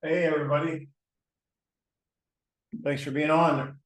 Hey, everybody. Thanks for being on.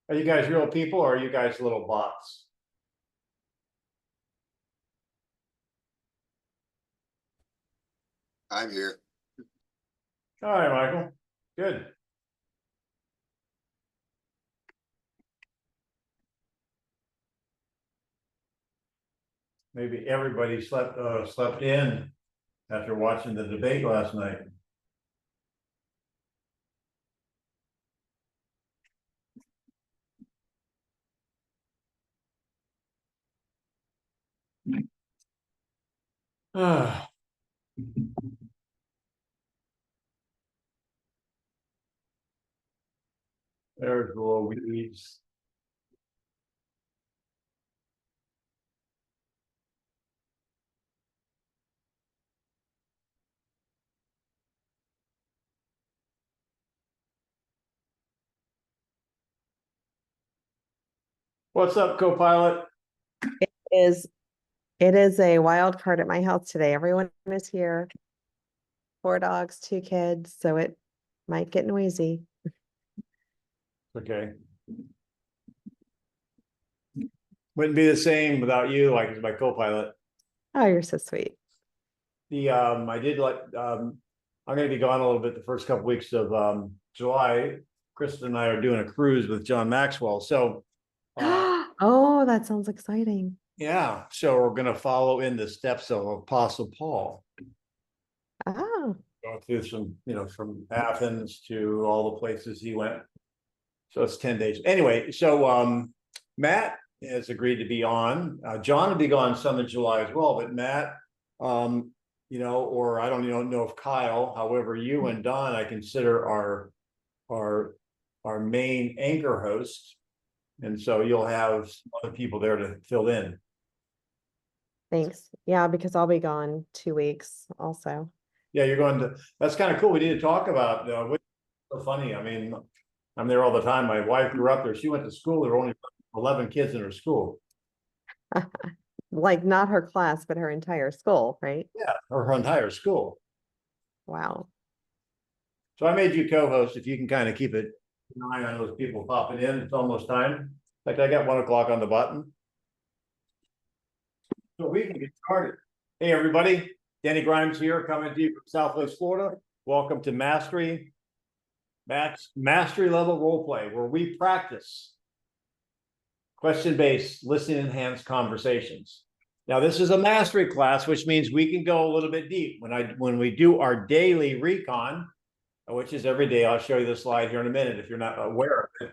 Are you guys real people or are you guys little bots? I'm here. All right, Michael. Good. Maybe everybody slept in after watching the debate last night. Ah. There's the little weeds. What's up, co-pilot? It is a wild card at my house today. Everyone is here. 4 dogs, 2 kids, so it might get noisy. Okay. Wouldn't be the same without you, like as my co-pilot. Oh, you're so sweet. I did I'm gonna be gone a little bit the first couple weeks of July. Kristen and I are doing a cruise with John Maxwell. So Oh, that sounds exciting. yeah, so we're gonna follow in the steps of Apostle Paul. Oh, Going through some, from Athens to all the places he went. So it's 10 days. Anyway, so Matt has agreed to be on. John will be gone some in July as well, but Matt, or I don't even know if Kyle, however, you and Don, I consider our main anchor host. And so you'll have some other people there to fill in. thanks. Yeah, because I'll be gone 2 weeks also. Yeah, you're going to, that's kind of cool. We need to talk about, so funny. I mean, I'm there all the time. My wife grew up there. She went to school. There were only 11 kids in her school. Like not her class, but her entire school, right? Yeah, her entire school. Wow. So I made you co-host if you can kind of keep an eye on those people popping in. It's almost time. Like I got 1 o'clock on the button. So we can get started. Hey, everybody. Denny Grimes here, coming to you from Southwest Florida. Welcome to Mastery Level Role Play, where we practice question-based, listening-enhanced conversations. Now, this is a mastery class, which means we can go a little bit deep. When we do our daily recon, which is every day, I'll show you the slide here in a minute if you're not aware of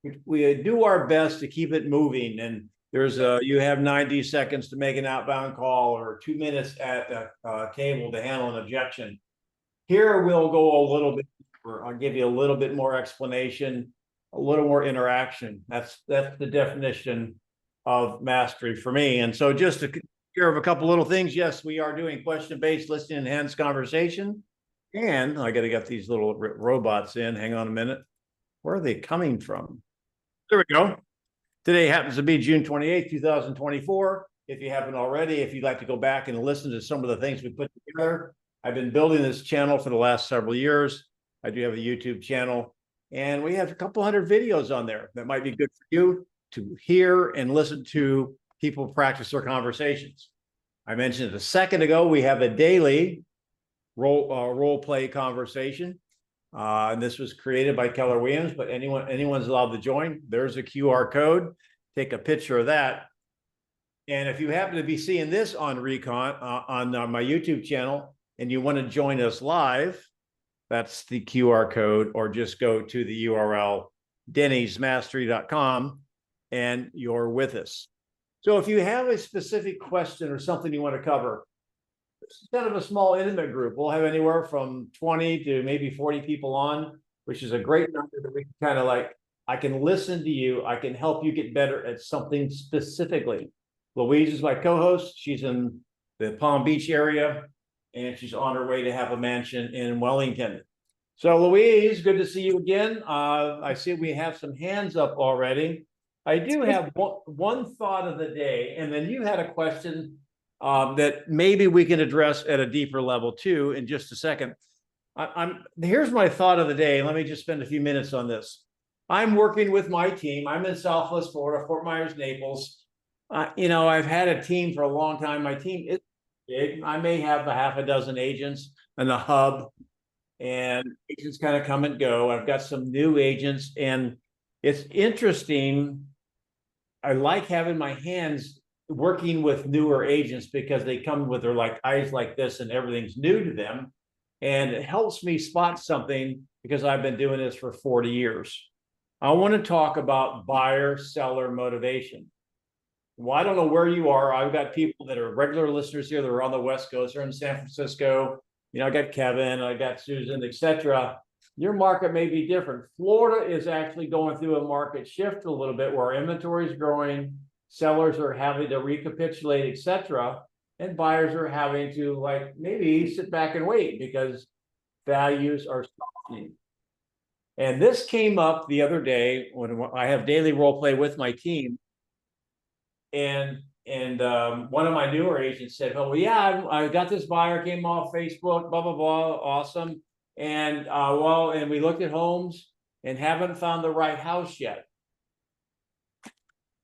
it. We do our best to keep it moving, and you have 90 seconds to make an outbound call or 2 minutes at the table to handle an objection. Here we'll go a little bit deeper. I'll give you a little bit more explanation, a little more interaction. That's the definition of mastery for me. And so just to care of a couple little things, yes, we are doing question-based listening enhanced conversation. And I got to get these little robots in. Hang on a minute. Where are they coming from? There we go. Today happens to be June 28th, 2024. If you haven't already, if you'd like to go back and listen to some of the things we put together, I've been building this channel for the last several years. I do have a YouTube channel, and we have a couple hundred videos on there that might be good for you to hear and listen to people practice their conversations. I mentioned it a second ago, we have a daily role play conversation. And this was created by Keller Williams, but anyone's allowed to join. There's a QR code. Take a picture of that. And if you happen to be seeing this on Recon on my YouTube channel and you want to join us live, that's the QR code, or just go to the URL dennysmastery.com and you're with us. So if you have a specific question or something you want to cover, this is kind of a small intimate group. We'll have anywhere from 20 to maybe 40 people on, which is a great number that we can kind of like, I can listen to you. I can help you get better at something specifically. Louise is my co-host. She's in the Palm Beach area, and she's on her way to have a mansion in Wellington. So Louise, good to see you again. I see we have some hands up already. I do have one thought of the day, and then you had a question that maybe we can address at a deeper level too in just a second. Here's my thought of the day. Let me just spend a few minutes on this. I'm working with my team. I'm in Southwest Florida, Fort Myers, Naples. I've had a team for a long time. My team is big. I may have a half a dozen agents in the hub, and agents kind of come and go. I've got some new agents, and it's interesting. I like having my hands working with newer agents because they come with their like eyes like this and everything's new to them. And it helps me spot something because I've been doing this for 40 years. I want to talk about buyer-seller motivation. Well, I don't know where you are. I've got people that are regular listeners here that are on the West Coast or in San Francisco. I got Kevin, I got Susan, etc. Your market may be different. Florida is actually going through a market shift a little bit where inventory is growing, sellers are having to recapitulate, etc. And buyers are having to like maybe sit back and wait because values are softening. And this came up the other day when I have daily role play with my team. And one of my newer agents said, "Oh, well, yeah, I got this buyer, came off Facebook, blah, blah, blah, awesome. And and we looked at homes and haven't found the right house yet.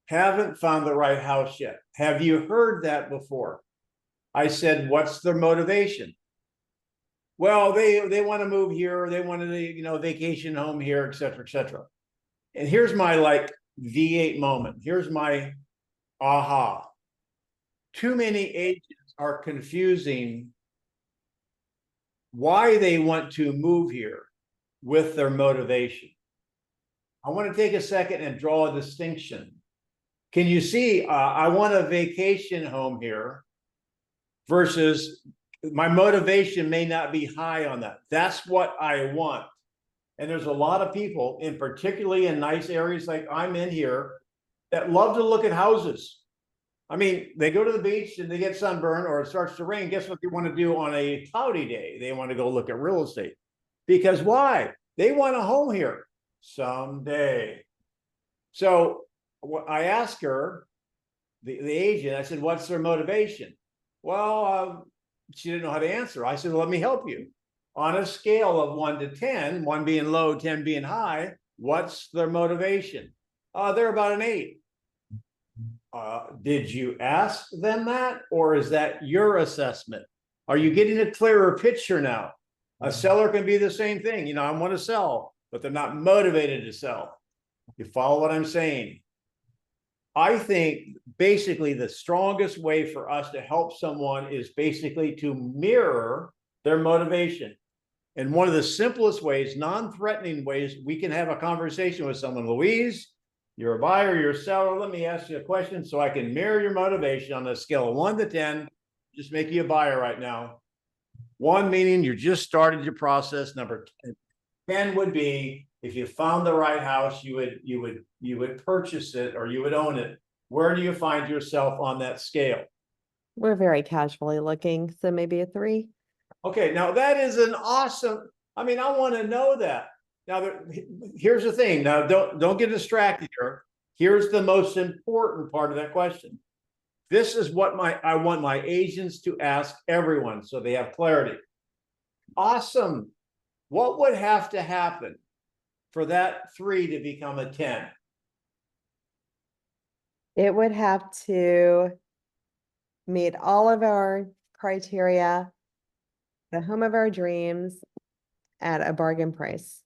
Haven't found the right house yet. Have you heard that before?" I said, "What's their motivation?" "Well, they want to move here, they want to, vacation home here, etc., etc." And here's my like V8 moment. Here's my aha. Too many agents are confusing why they want to move here with their motivation. I want to take a second and draw a distinction. Can you see, I want a vacation home here versus my motivation may not be high on that. That's what I want. And there's a lot of people, in particularly in nice areas like I'm in here, that love to look at houses. I mean, they go to the beach and they get sunburned or it starts to rain. Guess what they want to do on a cloudy day? They want to go look at real estate. Because why? They want a home here someday. So I asked her, the agent, I said, "What's their motivation?" Well, she didn't know how to answer. I said, "Well, let me help you. On a scale of 1 to 10, 1 being low, 10 being high, what's their motivation?" They're about an 8. Did you ask them that, or is that your assessment? Are you getting a clearer picture now? A seller can be the same thing. I want to sell, but they're not motivated to sell. You follow what I'm saying? I think basically the strongest way for us to help someone is basically to mirror their motivation. And one of the simplest ways, non-threatening ways, we can have a conversation with someone. "Louise, you're a buyer, you're a seller. Let me ask you a question so I can mirror your motivation on a scale of 1 to 10. Just make you a buyer right now. 1 meaning you just started your process. Number 10 would be if you found the right house, you would purchase it or you would own it. Where do you find yourself on that scale?" We're very casually looking, so maybe a 3. Okay, now that is an awesome. I want to know that. Now, here's the thing. Now, don't get distracted here. Here's the most important part of that question. This is what I want my agents to ask everyone so they have clarity. Awesome. what would have to happen for that 3 to become a 10? It would have to meet all of our criteria, the home of our dreams at a bargain price.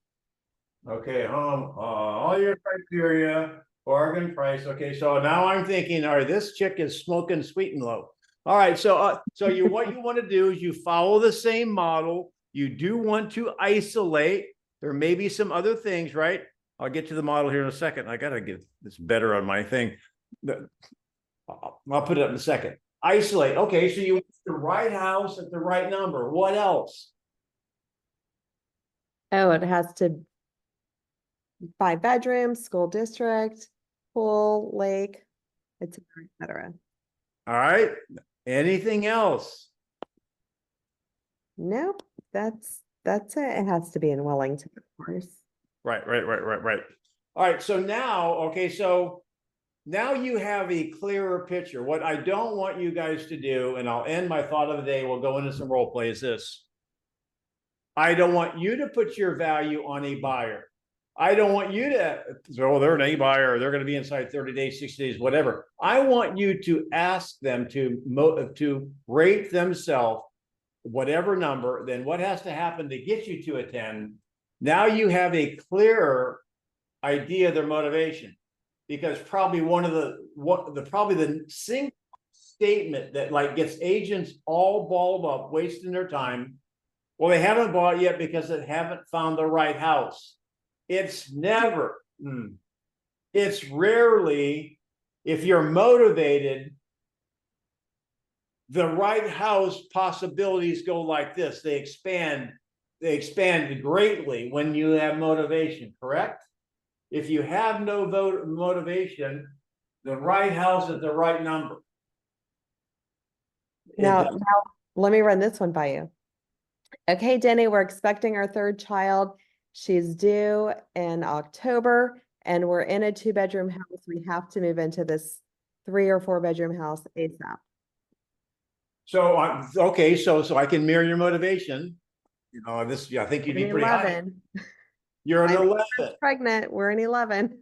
Okay, all your criteria, bargain price. Okay, so now I'm thinking, all right, this chick is smoking sweet and low. All right, so what you want to do is you follow the same model. You do want to isolate. There may be some other things, right? I'll get to the model here in a second. I gotta get this better on my thing. I'll put it up in a second. Isolate. Okay, so you want the right house at the right number. What else? Oh, it has to 5 bedrooms, school district, pool, lake, et cetera. All right. Anything else? Nope, that's it. It has to be in Wellington, of course. Right. All right. So now, okay, so now you have a clearer picture. What I don't want you guys to do, and I'll end my thought of the day, we'll go into some role play, is this. I don't want you to put your value on a buyer. I don't want you to, oh, they're an A buyer, they're going to be inside 30 days, 60 days, whatever. I want you to ask them to rate themselves whatever number, then what has to happen to get you to a 10? Now you have a clearer idea of their motivation, because probably probably the single statement that like gets agents all balled up, wasting their time. Well, they haven't bought yet because they haven't found the right house. It's never, it's rarely, if you're motivated, the right house possibilities go like this. They expand greatly when you have motivation, correct? If you have no motivation, the right house at the right number. Now, let me run this one by you. Okay, Denny, we're expecting our 3rd child. She's due in October, and we're in a 2-bedroom house. We have to move into this 3 or 4-bedroom house ASAP. So, okay, so I can mirror your motivation. You know, I think you'd be pretty high. You're an 11. Pregnant. We're in 11.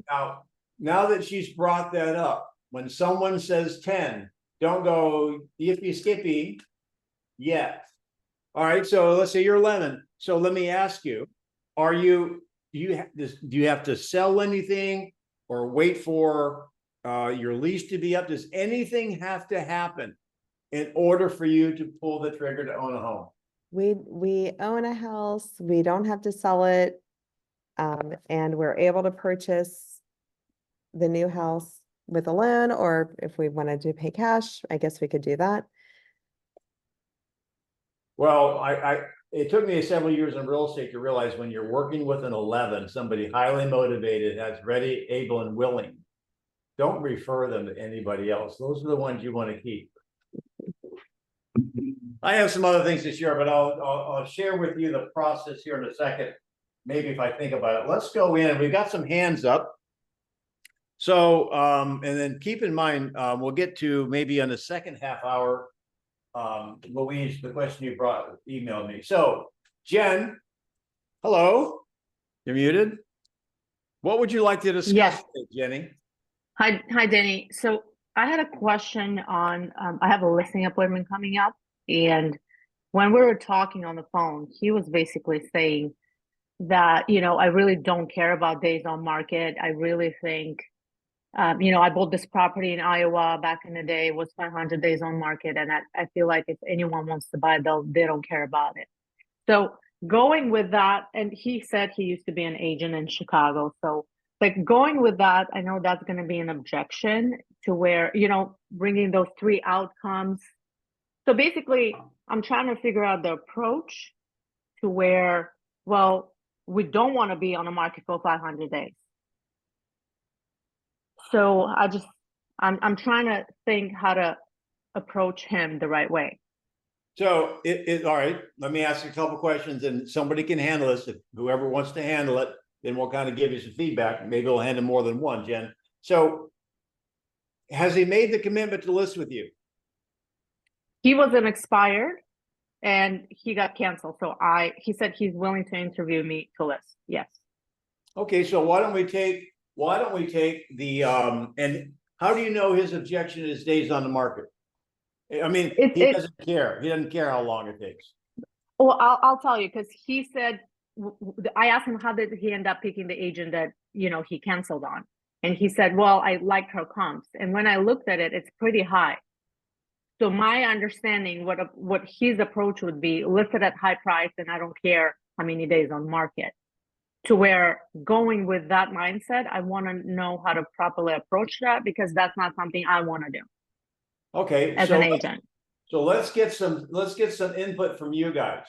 Now that she's brought that up, when someone says 10, don't go yippee skippy yet. All right, so let's say you're 11. So let me ask you, do you have to sell anything or wait for your lease to be up? Does anything have to happen in order for you to pull the trigger to own a home? We own a house. We don't have to sell it. And we're able to purchase the new house with a loan, or if we wanted to pay cash, I guess we could do that. Well, it took me several years in real estate to realize when you're working with an 11, somebody highly motivated, that's ready, able, and willing, don't refer them to anybody else. Those are the ones you want to keep. I have some other things to share, but I'll share with you the process here in a second. Maybe if I think about it. Let's go in. We've got some hands up. So, and then keep in mind, we'll get to maybe on the second half hour, Louise, the question you emailed me. So, Jen, hello. You're muted. What would you like to discuss today, Jenny? Hi, Denny. So I had a question on, I have a listing appointment coming up, and when we were talking on the phone, he was basically saying that, I really don't care about days on market. I really think, I bought this property in Iowa back in the day, it was 500 days on market. And I feel like if anyone wants to buy, they don't care about it. So going with that, and he said he used to be an agent in Chicago. So like going with that, I know that's going to be an objection to where, bringing those 3 outcomes. So basically, I'm trying to figure out the approach to where, well, we don't want to be on the market for 500 days. So I'm trying to think how to approach him the right way. So all right, let me ask you a couple questions, and somebody can handle this. If whoever wants to handle it, then we'll kind of give you some feedback. Maybe we'll handle more than one, Jen. So has he made the commitment to list with you? He wasn't expired. and he got canceled. So he said he's willing to interview me to list. Yes. Okay, so why don't we take the, and how do you know his objection is days on the market? I mean, he doesn't care. He doesn't care how long it takes. Well, I'll tell you, because he said, I asked him how did he end up picking the agent that, he canceled on. And he said, well, I like her comps. And when I looked at it, it's pretty high. So my understanding, what his approach would be, listed at high price, and I don't care how many days on market. To where going with that mindset, I want to know how to properly approach that, because that's not something I want to do. Okay, as an agent. So let's get some input from you guys.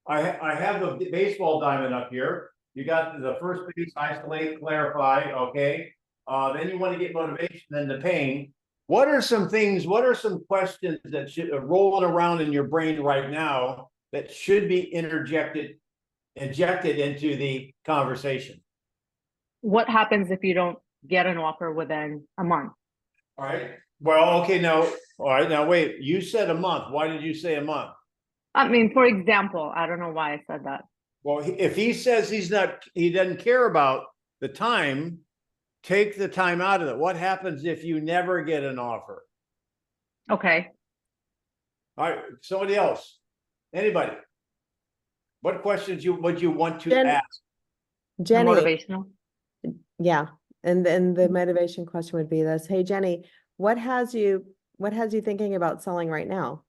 I have the baseball diamond up here. You got the first piece, isolate, clarify, okay. Then you want to get motivation, then the pain. What are some questions that should rolling around in your brain right now that should be injected into the conversation? What happens if you don't get an offer within a month? All right. Well, okay, all right, now wait, you said a month. Why did you say a month? I mean, for example, I don't know why I said that. Well, if he says he doesn't care about the time, take the time out of it. What happens if you never get an offer? Okay. All right, somebody else, anybody? What questions would you want to ask? Jenny. Motivational. Yeah. And then the motivation question would be this. Hey, Jenny, what has you thinking about selling right now?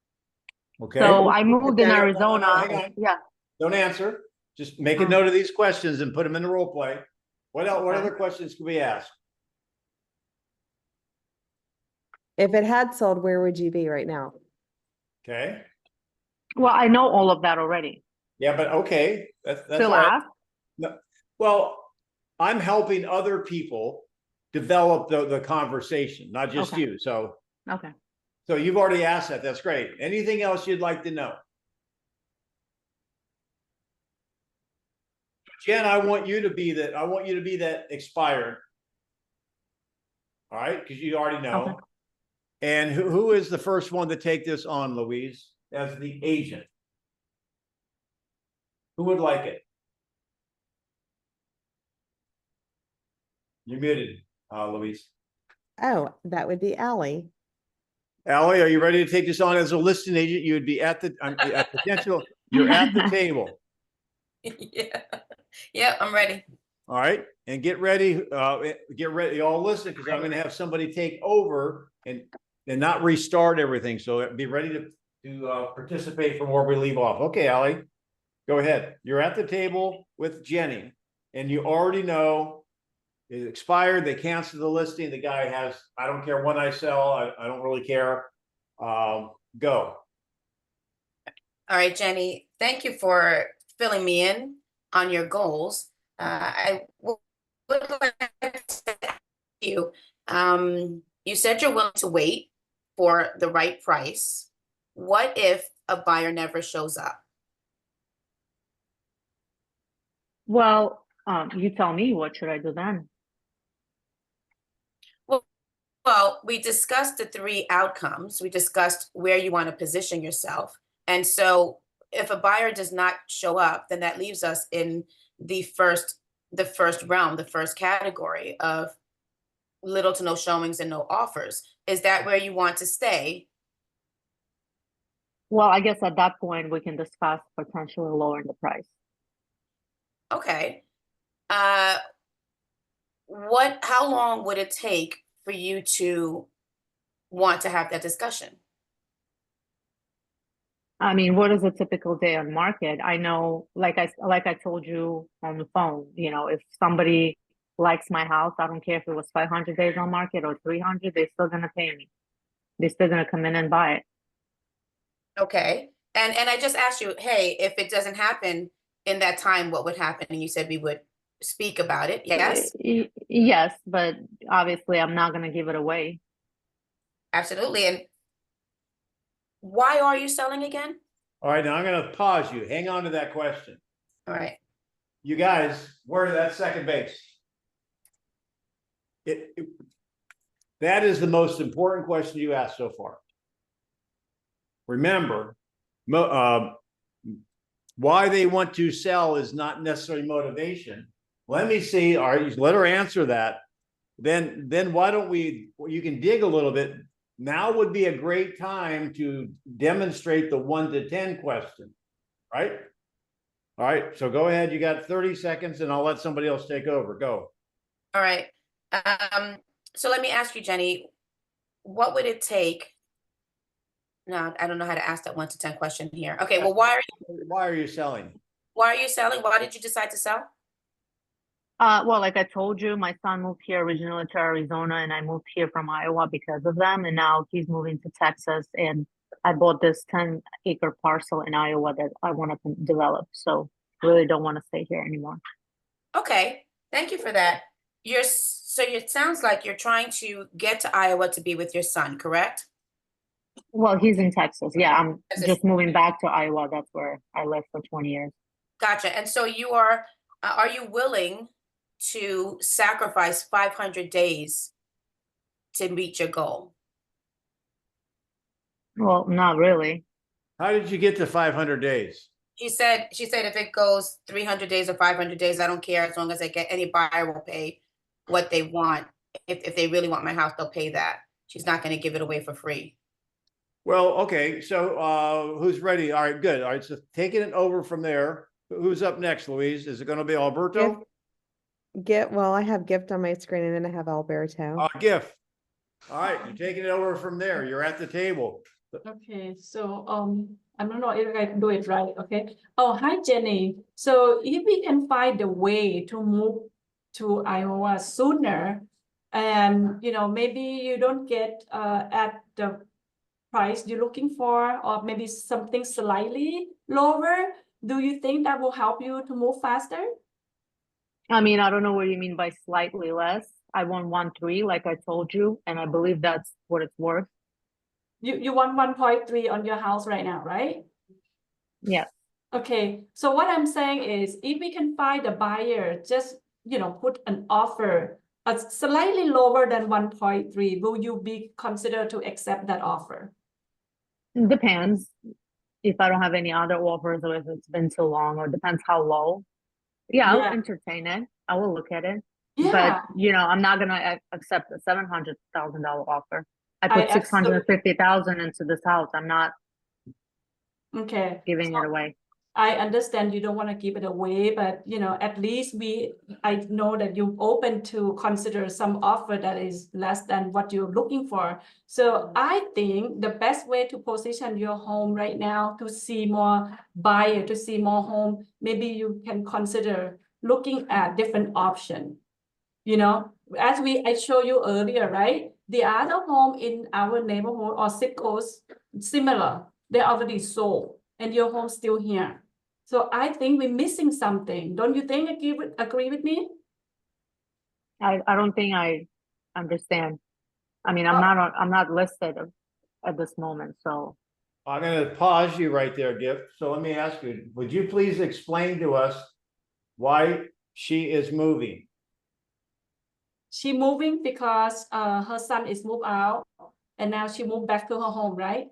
Okay. So I moved in Arizona. Hang on. Yeah. Don't answer. Just make a note of these questions and put them in the role play. What else? What other questions can we ask? If it had sold, where would you be right now? Okay. Well, I know all of that already. Yeah, but okay. That's Still all right. ask? No. Well, I'm helping other people develop the conversation, not just you. So, okay. So you've already asked that. That's great. Anything else you'd like to know? Jen, I want you to be that expired. All right, because you already know. Okay. And who is the first one to take this on, Louise, as the agent? Who would like it? You're muted, Louise. Oh, that would be Allie. Allie, are you ready to take this on as a listing agent? You would be at the potential. You're at the table. Yeah. Yeah, I'm ready. All right, and get ready. Y'all listen, because I'm going to have somebody take over and not restart everything. So be ready to participate from where we leave off. Okay, Allie, go ahead. You're at the table with Jenny, and you already know it expired. They canceled the listing. The guy has, I don't care when I sell. I don't really care. Go. All right, Jenny, thank you for filling me in on your goals. I would like to ask you, you said you're willing to wait for the right price. What if a buyer never shows up? Well, you tell me, what should I do then? Well, we discussed the 3 outcomes. We discussed where you want to position yourself. And so if a buyer does not show up, then that leaves us in the first realm, the first category of little to no showings and no offers. Is that where you want to stay? Well, I guess at that point we can discuss potentially lowering the price. Okay. How long would it take for you to want to have that discussion? I mean, what is a typical day on market? I know, like I told you on the phone, if somebody likes my house, I don't care if it was 500 days on market or 300, they're still gonna pay me. They're still gonna come in and buy it. Okay. And I just asked you, hey, if it doesn't happen in that time, what would happen? And you said we would speak about it. Yes. Yes, but obviously I'm not gonna give it away. Absolutely. And why are you selling again? All right, now I'm going to pause you. Hang on to that question. All right. You guys, where that second base? That is the most important question you asked so far. Remember, why they want to sell is not necessarily motivation. Let me see, all right, let her answer that. Then why don't you can dig a little bit. Now would be a great time to demonstrate the 1 to 10 question, right? All right, so go ahead. You got 30 seconds and I'll let somebody else take over. Go. All right. So let me ask you, Jenny, what would it take? No, I don't know how to ask that 1 to 10 question here. Okay, well, why are you selling? Why are you selling? Why did you decide to sell? Well, like I told you, my son moved here originally to Arizona, and I moved here from Iowa because of them. And now he's moving to Texas, and I bought this 10-acre parcel in Iowa that I want to develop. So really don't want to stay here anymore. Okay, thank you for that. So it sounds like you're trying to get to Iowa to be with your son, correct? Well, he's in Texas. Yeah, I'm Texas. just moving back to Iowa. That's where I lived for 20 years. Gotcha. And so you are you willing to sacrifice 500 days to meet your goal? Well, not really. How did you get to 500 days? She said if it goes 300 days or 500 days, I don't care, as long as I get, any buyer will pay what they want. If they really want my house, they'll pay that. She's not going to give it away for free. Well, okay, so who's ready? All right, good. All right, so taking it over from there. Who's up next, Louise? Is it going to be Alberto? Well, I have Gift on my screen and then I have Alberto. Gift. All right, you're taking it over from there. You're at the table. Okay, so I don't know if I can do it right. Okay. Oh, hi, Jenny. So if we can find a way to move to Iowa sooner, and maybe you don't get at the price you're looking for, or maybe something slightly lower, do you think that will help you to move faster? I mean, I don't know what you mean by slightly less. I want 1.3, like I told you, and I believe that's what it's worth. You want 1.3 on your house right now, right? Yeah. Okay, so what I'm saying is, if we can find a buyer, just put an offer slightly lower than 1.3, will you be considered to accept that offer? Depends if I don't have any other offers, or if it's been too long, or depends how low. Yeah, I'll entertain it. I will look at it. Yeah. But I'm not gonna accept a $700,000 offer. I put 650,000 into this house. I'm not giving it away. I understand you don't want to give it away, but at least I know that you're open to consider some offer that is less than what you're looking for. So I think the best way to position your home right now, to see more buyer, to see more home, maybe you can consider looking at different options. As I showed you earlier, right? The other home in our neighborhood or zip codes similar, they're already sold, and your home's still here. So I think we're missing something. Don't you think? Agree with me? I don't think I understand. I mean, I'm not listed at this moment, so. I'm going to pause you right there, Gift. So let me ask you, would you please explain to us why she is moving? She moving because her son is moved out, and now she moved back to her home, right?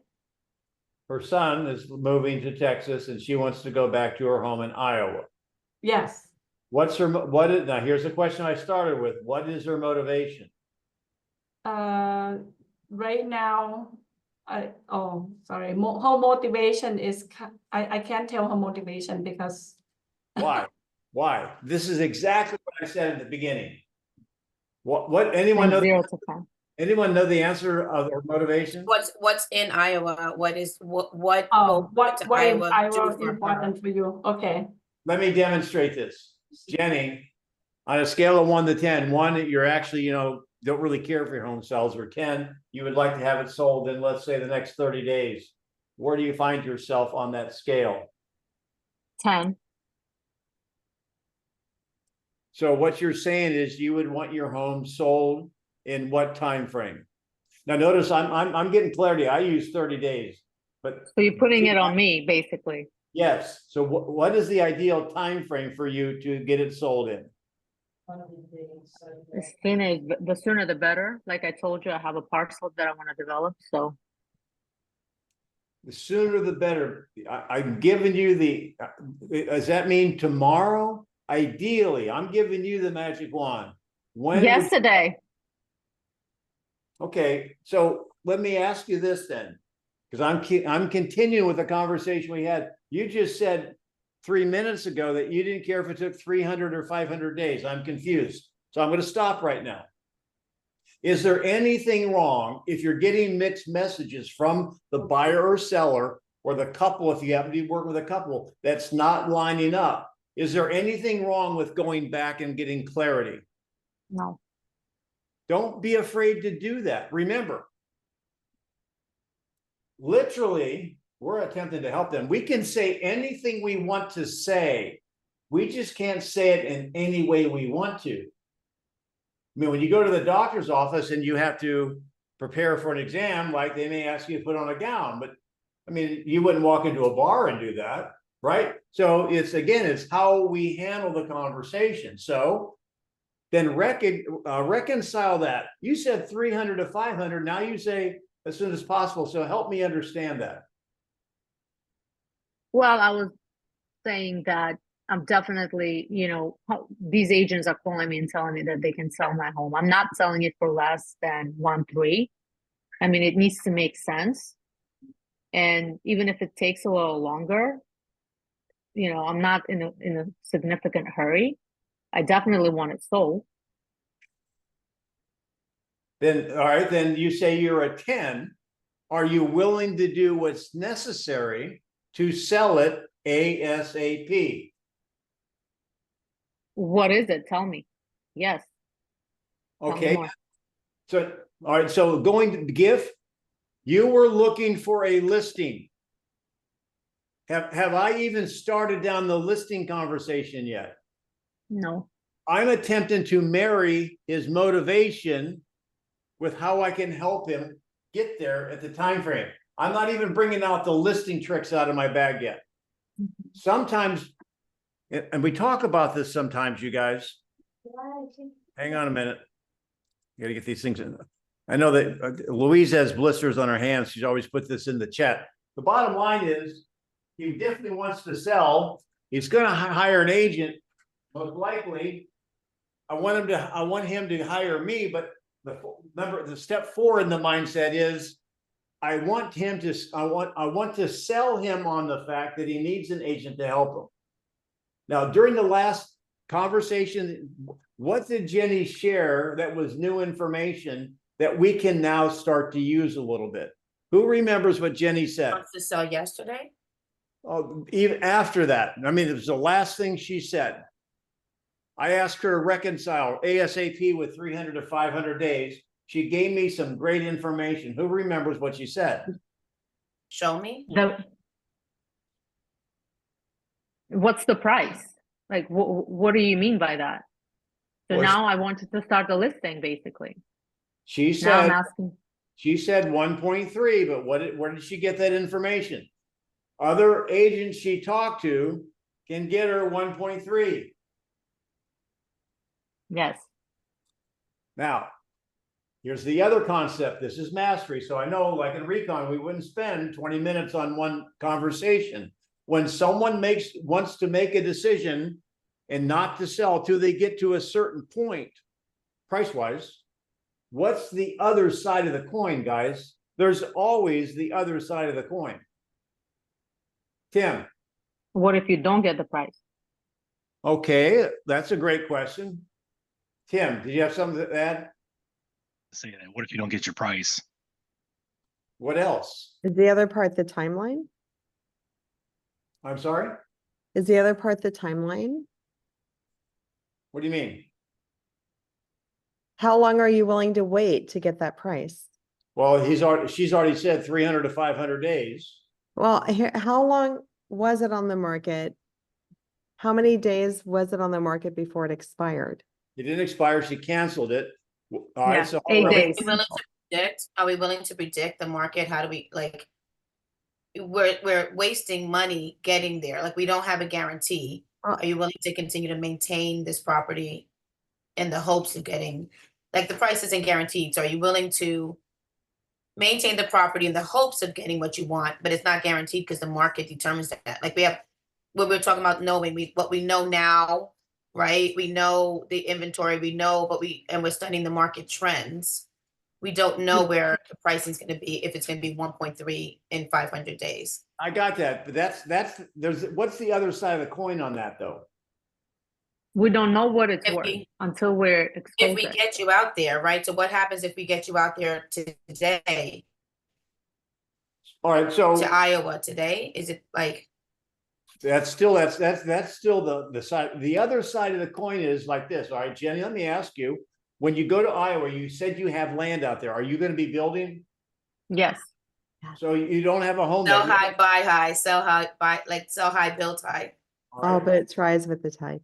Her son is moving to Texas and she wants to go back to her home in Iowa. Yes. Now here's the question I started with. What is her motivation? Right now, sorry. Her motivation is, I can't tell her motivation because. Why? This is exactly what I said in the beginning. What anyone know? 0 to 10. Anyone know the answer of her motivation? What's in Iowa? What is Iowa do important for you? Okay. Let me demonstrate this. Jenny, on a scale of 1 to 10, 1, you're actually, don't really care if your home sells, or 10, you would like to have it sold in, let's say, the next 30 days. Where do you find yourself on that scale? 10. So what you're saying is you would want your home sold in what time frame? Now notice I'm getting clarity. I use 30 days, but so you're putting it on me, basically. Yes. So what is the ideal time frame for you to get it sold in? The sooner the better. Like I told you, I have a parcel that I want to develop. So The sooner the better. I'm giving you the, does that mean tomorrow? Ideally, I'm giving you the magic wand. When would- Yesterday. Okay, so let me ask you this then, because I'm continuing with the conversation we had. You just said 3 minutes ago that you didn't care if it took 300 or 500 days. I'm confused. So I'm going to stop right now. Is there anything wrong if you're getting mixed messages from the buyer or seller or the couple, if you happen to be working with a couple that's not lining up? Is there anything wrong with going back and getting clarity? No. Don't be afraid to do that. Remember, literally, we're attempting to help them. We can say anything we want to say. We just can't say it in any way we want to. I mean, when you go to the doctor's office and you have to prepare for an exam, like they may ask you to put on a gown, but I mean, you wouldn't walk into a bar and do that, right? So it's, again, it's how we handle the conversation. So then reconcile that. You said 300 to 500. Now you say as soon as possible. So help me understand that. Well, I was saying that I'm definitely, these agents are calling me and telling me that they can sell my home. I'm not selling it for less than 1.3. I mean, it needs to make sense. And even if it takes a little longer, I'm not in a significant hurry. I definitely want it sold. Then, all right, then you say you're a 10. Are you willing to do what's necessary to sell it ASAP? What is it? Tell me. Yes. Tell me Okay. more. So, all right, so going to GIF, you were looking for a listing. Have I even started down the listing conversation yet? No. I'm attempting to marry his motivation with how I can help him get there at the time frame. I'm not even bringing out the listing tricks out of my bag yet. Sometimes, and we talk about this sometimes, you guys. Hang on a minute. You gotta get these things in. I know that Louise has blisters on her hands. She's always put this in the chat. The bottom line is, he definitely wants to sell. He's going to hire an agent. Most likely, I want him to hire me. But the step 4 in the mindset is, I want to sell him on the fact that he needs an agent to help him. Now, during the last conversation, what did Jenny share that was new information that we can now start to use a little bit? Who remembers what Jenny said? Wants to sell yesterday? Oh, even after that, I mean, it was the last thing she said. I asked her to reconcile ASAP with 300 to 500 days. She gave me some great information. Who remembers what she said? Show me. What's the price? Like, what do you mean by that? So Well, now I wanted to start the listing, basically. She Now I'm said, asking. she said 1.3, but where did she get that information? Other agents she talked to can get her 1.3. Yes. Now, here's the other concept. This is mastery. So I know, like in recon, we wouldn't spend 20 minutes on one conversation. When someone wants to make a decision and not to sell till they get to a certain point, price-wise, what's the other side of the coin, guys? There's always the other side of the coin. Tim. What if you don't get the price? Okay, that's a great question. Tim, did you have something to add? Say that. What if you don't get your price? What else? Is the other part the timeline? I'm sorry? Is the other part the timeline? What do you mean? How long are you willing to wait to get that price? Well, she's already said 300 to 500 days. Well, how long was it on the market? How many days was it on the market before it expired? It didn't expire. She canceled it. All right. Yeah, So 8 days. Are we willing to predict the market? How do we we're wasting money getting there. Like, we don't have a guarantee. Are you willing to continue to maintain this property in the hopes of getting, like, the price isn't guaranteed. So are you willing to maintain the property in the hopes of getting what you want, but it's not guaranteed because the market determines that. Like we have, what we were talking about knowing, what we know now, right? We know the inventory, and we're studying the market trends. We don't know where the pricing is going to be, if it's going to be 1.3 in 500 days. I got that, but what's the other side of the coin on that though? We don't know what it's If worth we- until we're If exposed. we get you out there, right? So what happens if we get you out there today, All right, so to Iowa today? Is it like, that's still the side. The other side of the coin is like this. All right, Jenny, let me ask you, when you go to Iowa, you said you have land out there. Are you going to be building? Yes. So you don't have a home sell there. high, buy high, sell high, sell high, build high? All All right. boats rise with the tide.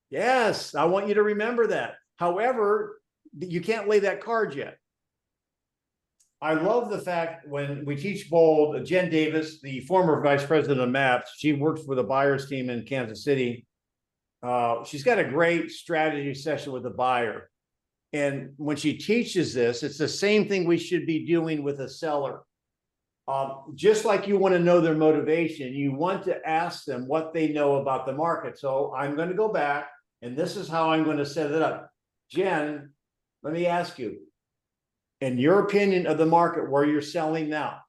Yes, I want you to remember that. However, you can't lay that card yet. I love the fact when we teach bold, Jen Davis, the former vice president of MAPS, she works for the buyers team in Kansas City. She's got a great strategy session with the buyer. And when she teaches this, it's the same thing we should be doing with a seller. Just like you want to know their motivation, you want to ask them what they know about the market. So I'm going to go back, and this is how I'm going to set it up. Jen, let me ask you, in your opinion of the market where you're selling now,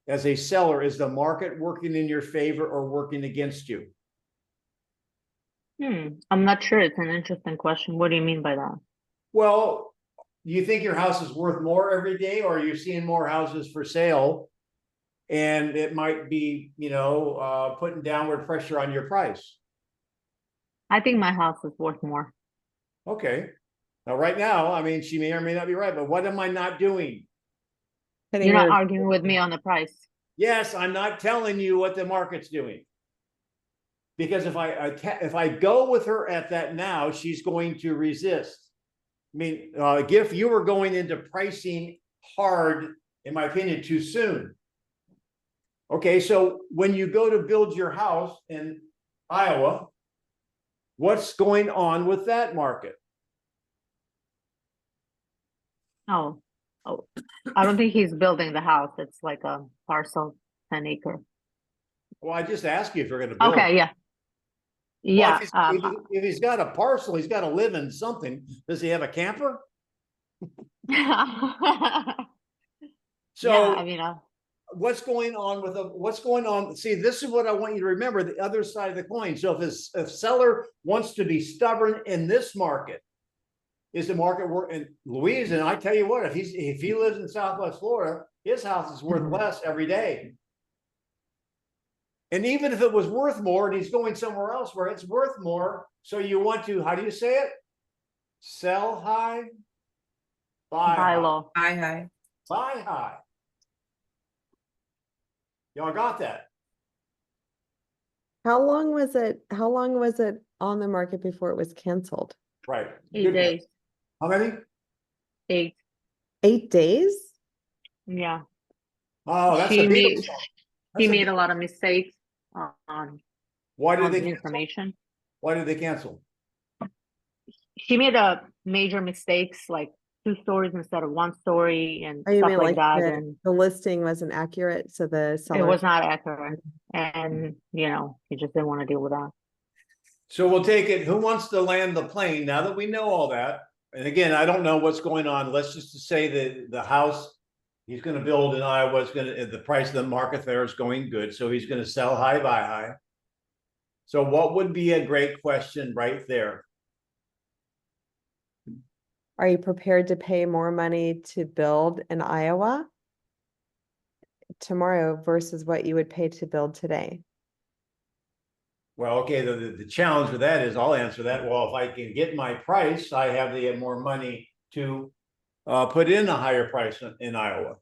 as a seller, is the market working in your favor or working against you? I'm not sure. It's an interesting question. What do you mean by that? Well, you think your house is worth more every day, or are you seeing more houses for sale? And it might be, putting downward pressure on your price. I think my house is worth more. Okay. Now, right now, I mean, she may or may not be right, but what am I not doing? Putting You're not her- arguing with me on the price. Yes, I'm not telling you what the market's doing. Because if I go with her at that now, she's going to resist. I mean, if you were going into pricing hard, in my opinion, too soon. Okay, so when you go to build your house in Iowa, what's going on with that market? Oh, I don't think he's building the house. It's like a parcel, 10 acre. Well, I just asked you if you're going to build. Okay, yeah. Well, Yeah. if he's got a parcel, he's got to live in something. Does he have a camper? So yeah, I mean, what's going on? See, this is what I want you to remember, the other side of the coin. So if seller wants to be stubborn in this market, is the market work? And Louise, and I tell you what, if he lives in Southwest Florida, his house is worth less every day. And even if it was worth more and he's going somewhere else where it's worth more, so you want to, how do you say it? Sell high, buy buy high. low. Buy high. Buy high. Y'all got that? How long was it on the market before it was canceled? Right. 8 Good days. one. How many? 8. 8 days? Yeah. Oh, that's She a made big. he made a lot of mistakes on Why did the they cancel? information. Why did they cancel? She made a major mistakes, like 2 stories instead of 1 story and Oh, you stuff mean like that. the, And the listing wasn't accurate, so the it seller was not accurate. And, he just didn't want to deal with that. So we'll take it. Who wants to land the plane now that we know all that? And again, I don't know what's going on. Let's just say that the house he's going to build in Iowa is the price of the market there is going good. So he's going to sell high, buy high. So what would be a great question right there? Are you prepared to pay more money to build in Iowa tomorrow versus what you would pay to build today? Well, okay, the challenge with that is I'll answer that. Well, if I can get my price, I have to get more money to put in a higher price in Iowa.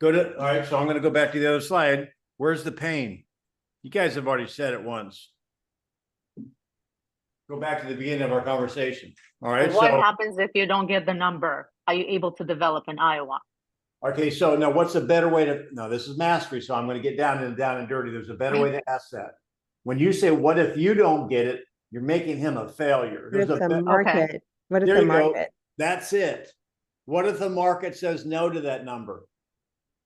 All right, so I'm going to go back to the other slide. Where's the pain? You guys have already said it once. Go back to the beginning of our conversation. All right. What So, happens if you don't get the number? Are you able to develop in Iowa? okay. So now what's a better way to, no, this is mastery. So I'm going to get down and dirty. There's a better way to ask that. When you say, what if you don't get it? You're making him a failure. What if There's a, the market, what if there the you go. market, That's it. What if the market says no to that number?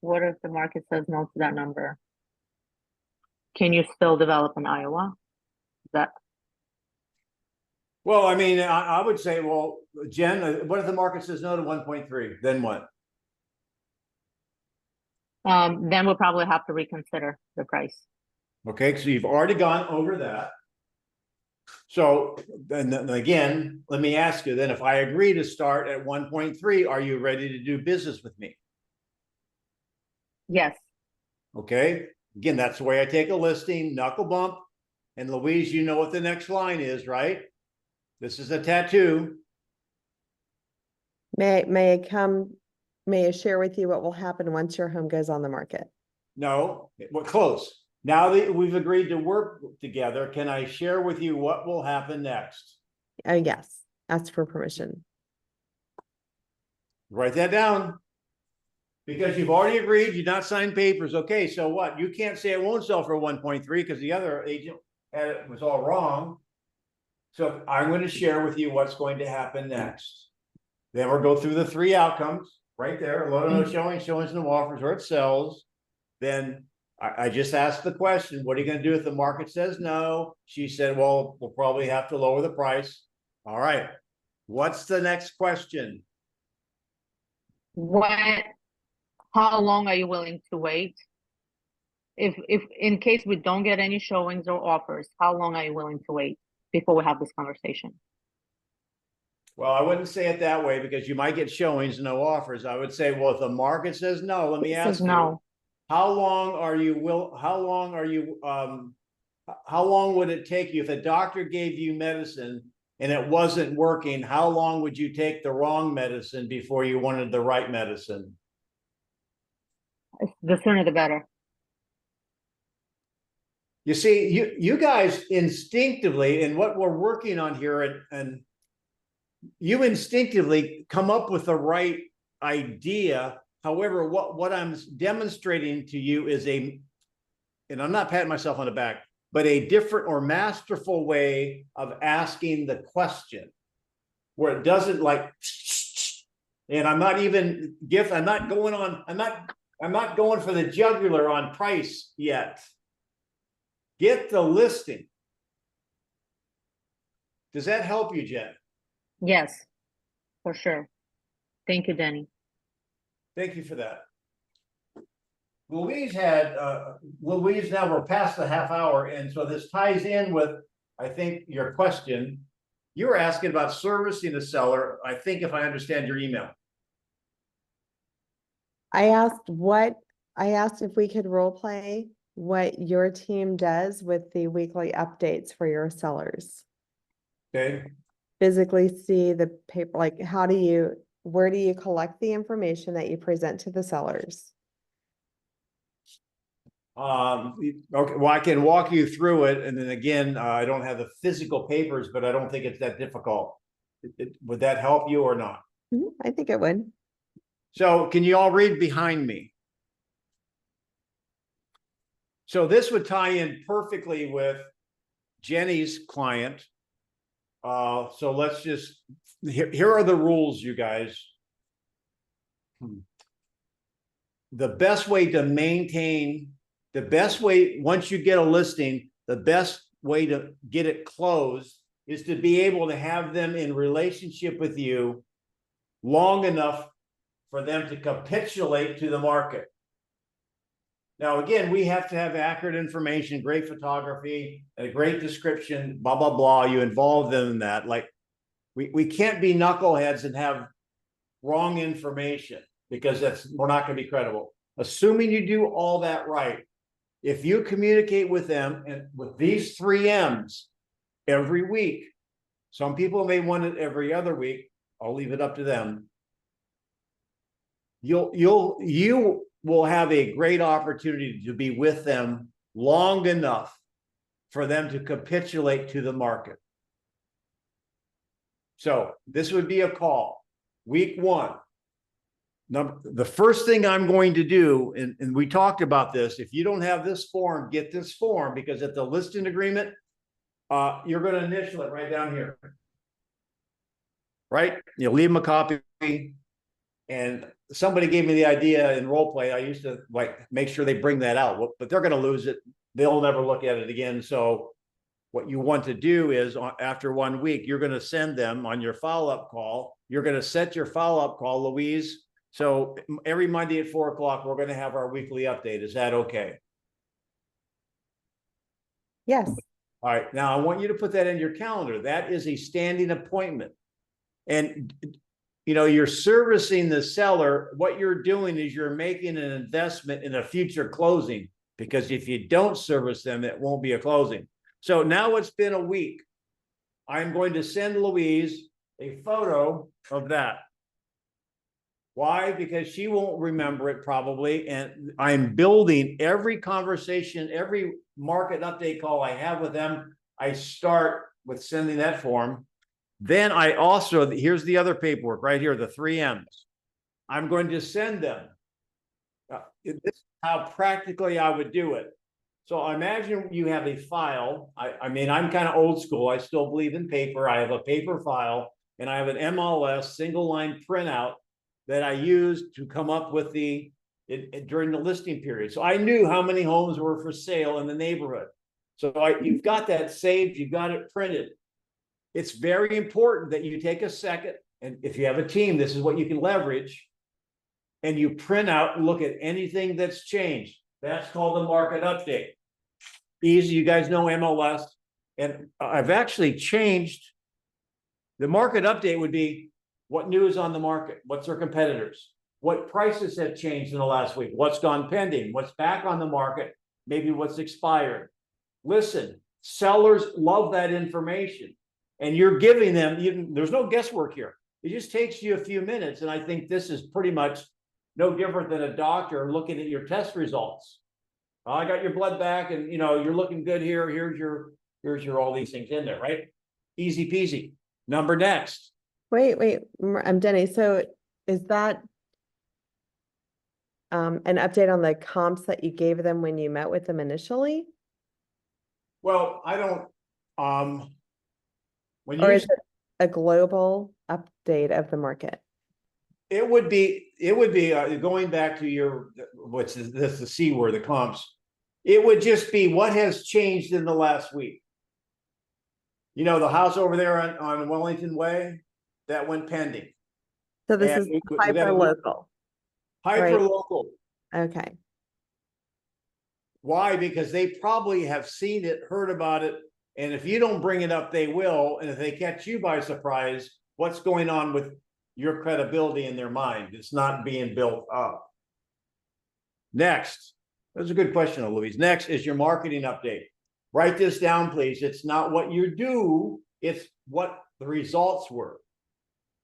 What if the market says no to that number? Can you still develop in Iowa? That Well, I mean, I would say, well, Jen, what if the market says no to 1.3? Then what? then we'll probably have to reconsider the price. Okay, so you've already gone over that. So then again, let me ask you then, if I agree to start at 1.3, are you ready to do business with me? Yes. Okay, again, that's the way I take a listing, knuckle bump. And Louise, you know what the next line is, right? This is a tattoo. may I share with you what will happen once your home goes on the market? No, we're close. Now that we've agreed to work together, can I share with you what will happen next? Oh, yes, ask for permission. Write that down. Because you've already agreed, you've not signed papers. Okay, so what? You can't say it won't sell for 1.3 because the other agent had it was all wrong. So I'm going to share with you what's going to happen next. Then we'll go through the three outcomes right there. Low to no showing, showings no offers, or it sells. Then I just asked the question, what are you going to do if the market says no? She said, well, we'll probably have to lower the price. All right. What's the next question? How long are you willing to wait? If in case we don't get any showings or offers, how long are you willing to wait before we have this conversation? Well, I wouldn't say it that way because you might get showings, no offers. I would say, well, if the market says no, let me ask you, No. how long would it take you if a doctor gave you medicine and it wasn't working? How long would you take the wrong medicine before you wanted the right medicine? The sooner the better. You see, you guys instinctively, and what we're working on here, and you instinctively come up with the right idea. However, what I'm demonstrating to you is and I'm not patting myself on the back, but a different or masterful way of asking the question where it doesn't like, and I'm not going for the jugular on price yet. Get the listing. Does that help you, Jen? Yes, for sure. Thank you, Denny. Thank you for that. Louise now we're past the half hour, and so this ties in with, I think, your question. You were asking about servicing a seller, I think, if I understand your email. I asked if we could role play what your team does with the weekly updates for your sellers. Okay. Physically see the paper, like where do you collect the information that you present to the sellers? Okay, well, I can walk you through it, and then again, I don't have the physical papers, but I don't think it's that difficult. Would that help you or not? I think it would. So can you all read behind me? So this would tie in perfectly with Jenny's client. So let's just, here are the rules, you guys. The best way, once you get a listing, the best way to get it closed is to be able to have them in relationship with you long enough for them to capitulate to the market. Now, again, we have to have accurate information, great photography, a great description, blah, blah, blah. You involve them in that. Like, we can't be knuckleheads and have wrong information because we're not going to be credible. Assuming you do all that right, if you communicate with them and with these 3 M's every week, some people may want it every other week. I'll leave it up to them. You will have a great opportunity to be with them long enough for them to capitulate to the market. So this would be a call. Week 1, The first thing I'm going to do, and we talked about this, if you don't have this form, get this form, because at the listing agreement, you're going to initial it right down here. Right? You leave them a copy. And somebody gave me the idea in role play. I used to like make sure they bring that out, but they're going to lose it. They'll never look at it again. So what you want to do is after 1 week, you're going to send them on your follow-up call. You're going to set your follow-up call, Louise. So every Monday at 4 o'clock, we're going to have our weekly update. Is that okay? Yes. All right. Now I want you to put that in your calendar. That is a standing appointment. And you know, you're servicing the seller. What you're doing is you're making an investment in a future closing, because if you don't service them, it won't be a closing. So now it's been a week. I'm going to send Louise a photo of that. Why? Because she won't remember it probably. And I'm building every conversation, every market update call I have with them. I start with sending that form. Then I also, here's the other paperwork right here, the 3 M's. I'm going to send them. This is how practically I would do it. So imagine you have a file. I mean, I'm kind of old school. I still believe in paper. I have a paper file and I have an MLS single line printout that I used to come up with during the listing period. So I knew how many homes were for sale in the neighborhood. So you've got that saved, you've got it printed. It's very important that you take a second, and if you have a team, this is what you can leverage, and you print out and look at anything that's changed. That's called the market update. Easy, you guys know MLS, and I've actually changed. The market update would be what news on the market, what's our competitors, what prices have changed in the last week, what's gone pending, what's back on the market, maybe what's expired. Listen, sellers love that information. And you're giving them, there's no guesswork here. It just takes you a few minutes. And I think this is pretty much no different than a doctor looking at your test results. I got your blood back and you're looking good here. Here's your all these things in there, right? Easy peasy. Number next. Wait, I'm Denny. So is that an update on the comps that you gave them when you met with them initially? Well, I don't, Or is it a global update of the market? It would be going back to your, that's the C word, the comps. It would just be what has changed in the last week. The house over there on Wellington Way, that went pending. So this is hyper local. Hyper local. Okay. Why? Because they probably have seen it, heard about it. And if you don't bring it up, they will. And if they catch you by surprise, what's going on with your credibility in their mind? It's not being built up. Next, that's a good question, Louise. Next is your marketing update. Write this down, please. It's not what you do, it's what the results were.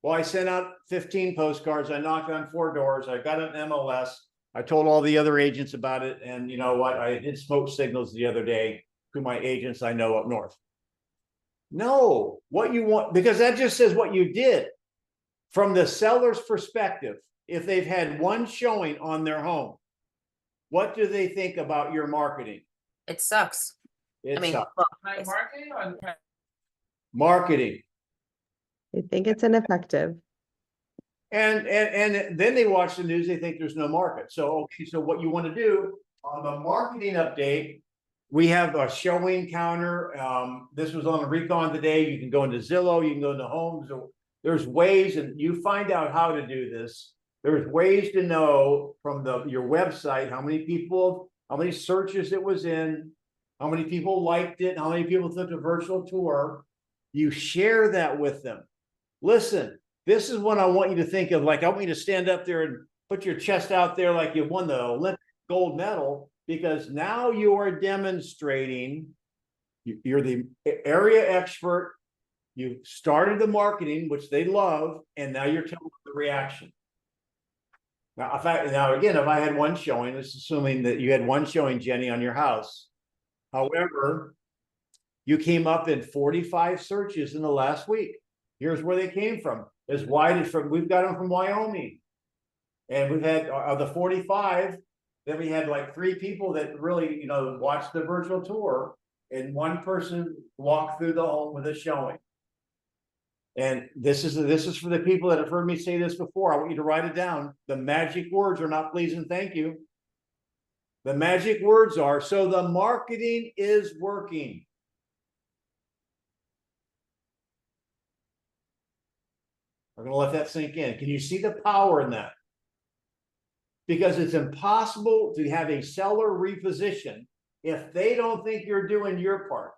Well, I sent out 15 postcards. I knocked on 4 doors. I got an MLS. I told all the other agents about it. And you know what? I did smoke signals the other day to my agents I know up north. No, what you want, because that just says what you did. From the seller's perspective, if they've had one showing on their home, what do they think about your marketing? It sucks. Sucks. It's Marketing. I think it's ineffective. And then they watch the news, they think there's no market. So, okay, so what you want to do on the marketing update, we have a showing counter. This was on the recon today. You can go into Zillow, you can go into Homes. There's ways, and you find out how to do this. There's ways to know from your website how many searches it was in, how many people liked it, how many people took a virtual tour. You share that with them. Listen, this is what I want you to think of. Like, I want you to stand up there and put your chest out there like you won the Olympic gold medal, because now you are demonstrating you're the area expert. You started the marketing, which they love, and now you're telling them the reaction. Now, if I had one showing, let's assuming that you had one showing, Jenny, on your house. However, you came up in 45 searches in the last week. Here's where they came from. We've got them from Wyoming And we've had, of the 45, then we had like 3 people that really, you know, watched the virtual tour, and 1 person walked through the home with a showing. And this is for the people that have heard me say this before. I want you to write it down. The magic words are not please and thank you. The magic words are, so the marketing is working. I'm going to let that sink in. Can you see the power in that? Because it's impossible to have a seller reposition if they don't think you're doing your part.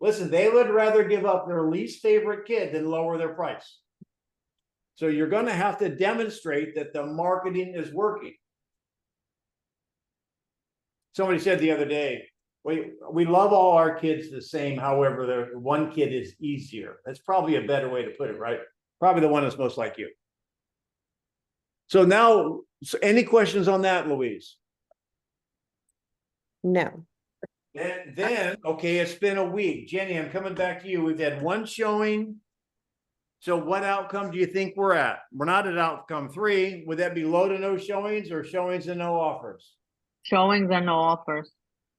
Listen, they would rather give up their least favorite kid than lower their price. So you're going to have to demonstrate that the marketing is working. Somebody said the other day, we love all our kids the same. However, the one kid is easier. That's probably a better way to put it, right? Probably the one that's most like you. So now, any questions on that, Louise? No. Then, okay, it's been a week. Jenny, I'm coming back to you. We've had 1 showing. So what outcome do you think we're at? We're not at outcome 3. Would that be low to no showings or showings and no offers? Showings and no offers.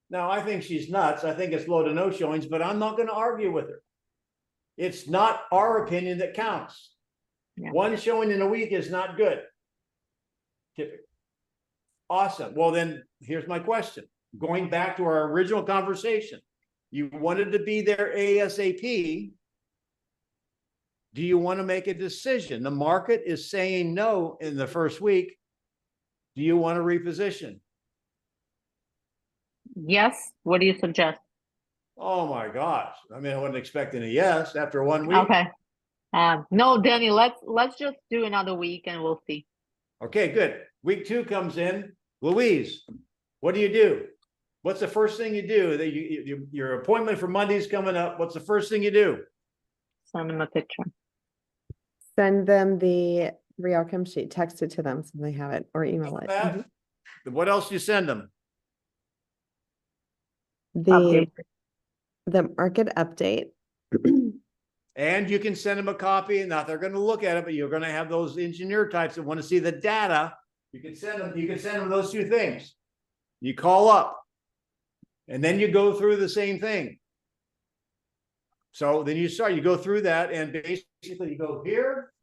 Now, I think she's nuts. I think it's low to no showings, but I'm not going to argue with her. It's not our opinion that counts. Yeah. 1 showing in a week is not good. Typically. Awesome. Well, then here's my question. Going back to our original conversation, you wanted to be there ASAP. Do you want to make a decision? The market is saying no in the first week. Do you want to reposition? Yes. What do you suggest? Oh my gosh. I mean, I wasn't expecting a yes after 1 week. Okay. No, Danny, let's just do another week and we'll see. Okay, good. Week 2 comes in. Louise, what do you do? What's the first thing you do? That your appointment for Monday's coming up. What's the first thing you do? Send them a picture. Send them the 3 outcome sheet, text it to them so they have it, or email it. That. What else do you send them? The market update. And you can send them a copy, and not they're going to look at it, but you're going to have those engineer types that want to see the data. You can send them those 2 things. You call up, and then you go through the same thing. So then you go through that, and basically you go here,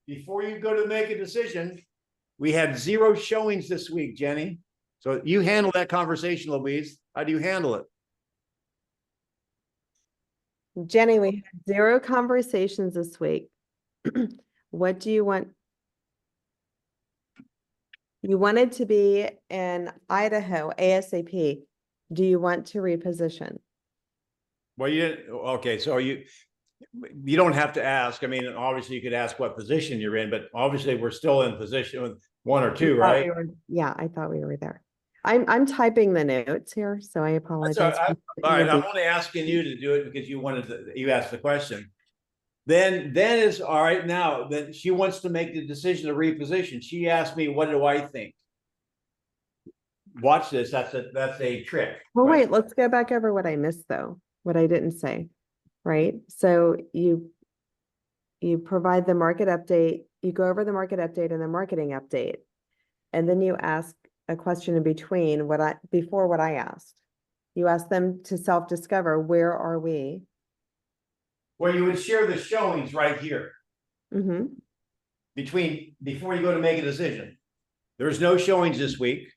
before you go to make a decision. We had 0 showings this week, Jenny. So you handle that conversation, Louise. How do you handle it? Jenny, we had 0 conversations this week. What do you want? You wanted to be in Idaho ASAP. Do you want to reposition? Well, okay, so you don't have to ask. I mean, obviously you could ask what position you're in, but obviously we're still in position with 1 or 2, right? Yeah, I thought we were there. I'm typing the notes here, so I apologize. All right, I'm only asking you to do it because you asked the question. Then is all right. Now that she wants to make the decision to reposition, she asked me, "What do I think?" Watch this. That's a trick. Well, wait, let's go back over what I missed though, what I didn't say, right? So you provide the market update, you go over the market update and the marketing update, and then you ask a question in between before what I asked. You ask them to self-discover, where are we? Well, you would share the showings right here. Mm-hmm. Before you go to make a decision. There's no showings this week.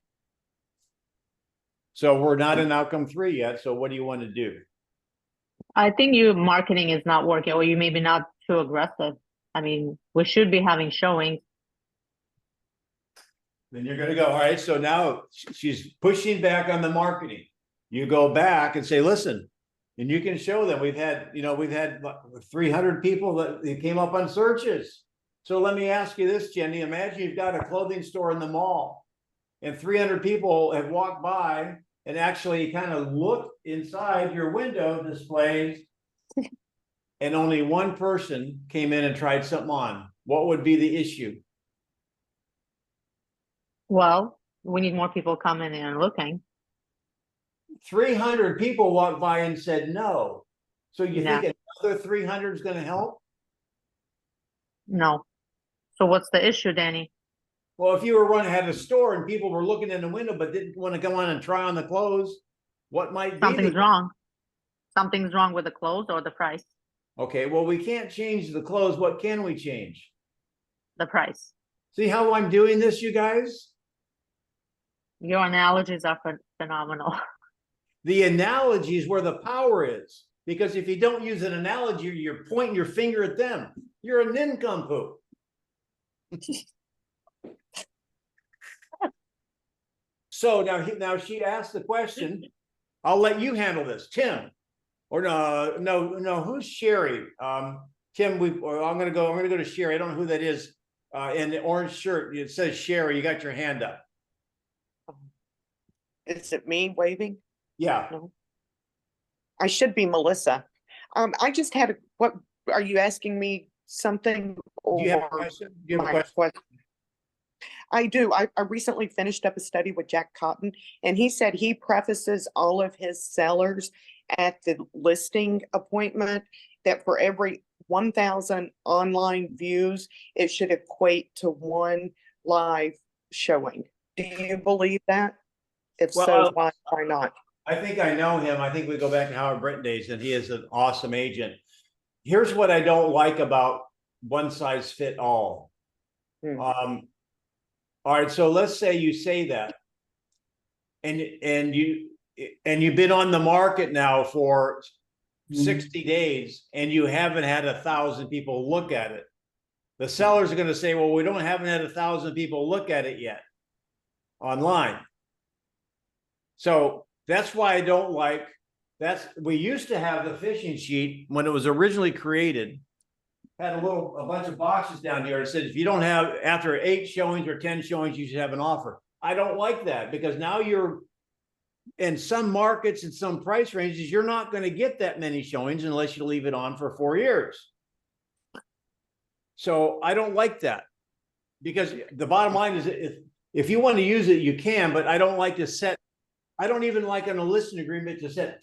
So we're not in outcome 3 yet. So what do you want to do? I think your marketing is not working, or you maybe not too aggressive. I mean, we should be having showings. Then you're going to go, all right, so now she's pushing back on the marketing. You go back and say, listen, and you can show them. We've had 300 people that came up on searches. So let me ask you this, Jenny. Imagine you've got a clothing store in the mall and 300 people have walked by and actually kind of looked inside your window displays and only 1 person came in and tried something on. What would be the issue? Well, we need more people coming in and looking. 300 people walked by and said no. So you think another 300 is going to help? No. So what's the issue, Danny? Well, if you had a store and people were looking in the window but didn't want to go on and try on the clothes, what might be? Something's wrong. Something's wrong with the clothes or the price. Okay, well, we can't change the clothes. What can we change? The price. See how I'm doing this, you guys? Your analogies are phenomenal. The analogy is where the power is. Because if you don't use an analogy, you're pointing your finger at them. You're a nincompoop. So now she asked the question. I'll let you handle this, Tim. Or no. Who's Sherry? Tim. I'm gonna go to Sherry. I don't know who that is. In the orange shirt, it says Sherry. You got your hand up. Is it me waving? Yeah. No. I should be Melissa. I just had what are you asking me something? Do you have a or question? Do you have a my question? I do. I recently finished up a study with Jack Cotton, and he said he prefaces all of his sellers at the listing appointment that for every 1,000 online views, it should equate to 1 live showing. Do you believe that? If so, why not? I think I know him. I think we go back to Howard Britton days, and he is an awesome agent. Here's what I don't like about one size fit all. All right, so let's say you say that, and you've been on the market now for 60 days, and you haven't had 1,000 people look at it. The sellers are going to say, "Well, we haven't had 1,000 people look at it yet online." So that's why I don't like. We used to have the fishing sheet when it was originally created. Had a bunch of boxes down here. It said, if you don't have after 8 showings or 10 showings, you should have an offer. I don't like that because now you're in some markets and some price ranges, you're not going to get that many showings unless you leave it on for 4 years. So I don't like that because the bottom line is if you want to use it, you can, but I don't like to set, I don't even like on a listing agreement to set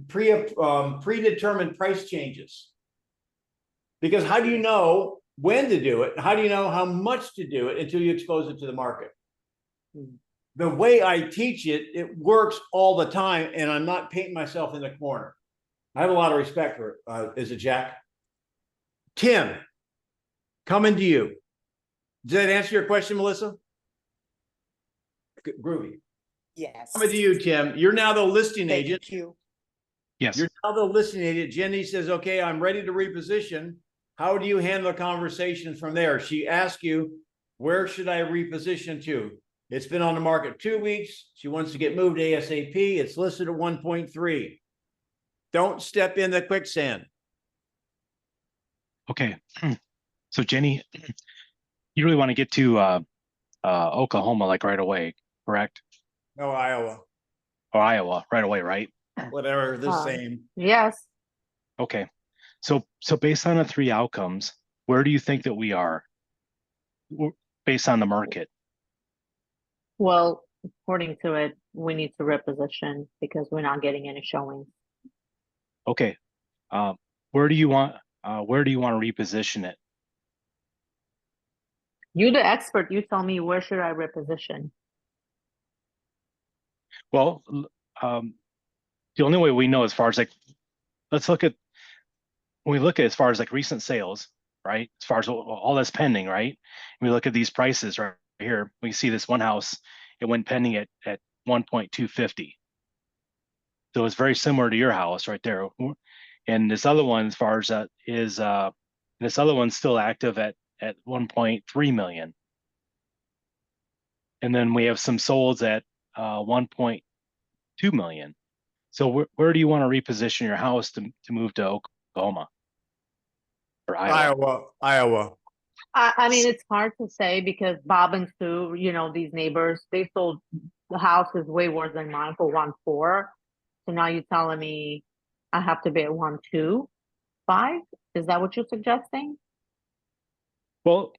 predetermined price changes. Because how do you know when to do it? How do you know how much to do it until you expose it to the market? The way I teach it, it works all the time, and I'm not painting myself in the corner. I have a lot of respect for it. Is it Jack? Tim, coming to you. Does that answer your question, Melissa? Groovy. Yes. Coming to you, Tim. You're now the listing agent. Thank you. Yes. You're now the listing agent. Jenny says, okay, I'm ready to reposition. How do you handle the conversation from there? She asks you, where should I reposition to? It's been on the market 2 weeks. She wants to get moved ASAP. It's listed at 1.3. Don't step in the quicksand. Okay. So Jenny, you really want to get to Oklahoma like right away, correct? No, Iowa. Or Iowa right away, right? Whatever, the same. Yes. Okay. So based on the 3 outcomes, where do you think that we are based on the market? Well, according to it, we need to reposition because we're not getting any showings. Okay. Where do you want to reposition it? You're the expert. You tell me, where should I reposition? Well, the only way we know as far as like, let's look at, when we look at as far as like recent sales, right? As far as all that's pending, right? We look at these prices right here. We see this one house, it went pending at 1.250. So it's very similar to your house right there. And this other one, as far as that is, this other one's still active at 1.3 million. And then we have some solds at 1.2 million. So where do you want to reposition your house to move to Oklahoma or Iowa? Iowa. I mean, it's hard to say because Bob and Sue, these neighbors, they sold the house is way worse than mine for 1.4. So now you're telling me I have to be at 1.25? Is that what you're suggesting? Well,